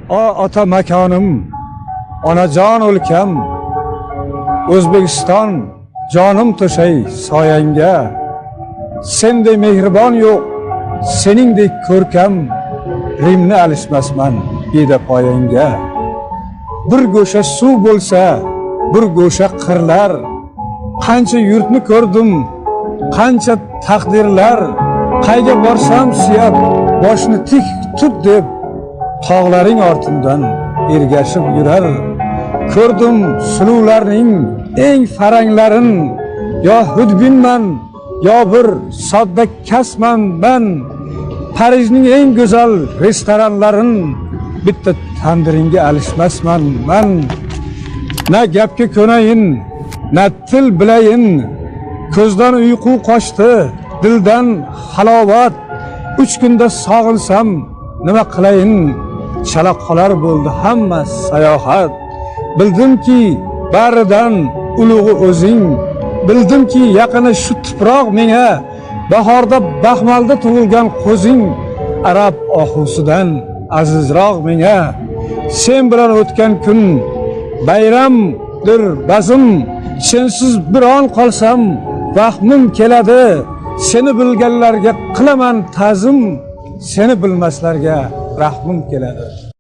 ota makonim, onajon o'lkam, O'zbekiston jonim to'shay soyangga. Sendek mehribon yo'q, seningdek ko'rkam, Rimni alishmasman beda poyangga. Bir go'sha suv bo'lsa, bir go'sha qirlar, qancha yurtni ko'rdim, qancha taqdirlar, qayga borsam suyab, boshni tik tut deb, tog'laring ortimdan ergashib yurar. Ko'rdim suluvlarning eng faranglarin, yo xudbinman, yo bir sodda kasman men. Parijning eng go'zal restoranlarin bitta tandiringga alishmasman men. Na gapga ko'nayin, na til bilayin, ko'zdan uyqu qochdi, dildan halovat. 3 kunda sog'insam nima qilayin, chala qolar bo'ldi hamma sayohat. Bildimki baridan ulug'i o'zing, bildimki yaqini shu tuproq menga, bahorda Baxmalda tug'ilgan qo'zing, arab ohusidan azizroq menga. Sen bilan o'tgan kun bayramdir bazm, sensiz bir on qolsam vahmim keladi. Seni bilganlarga qilaman ta'zim, seni bilmaslarga rahmim keladi.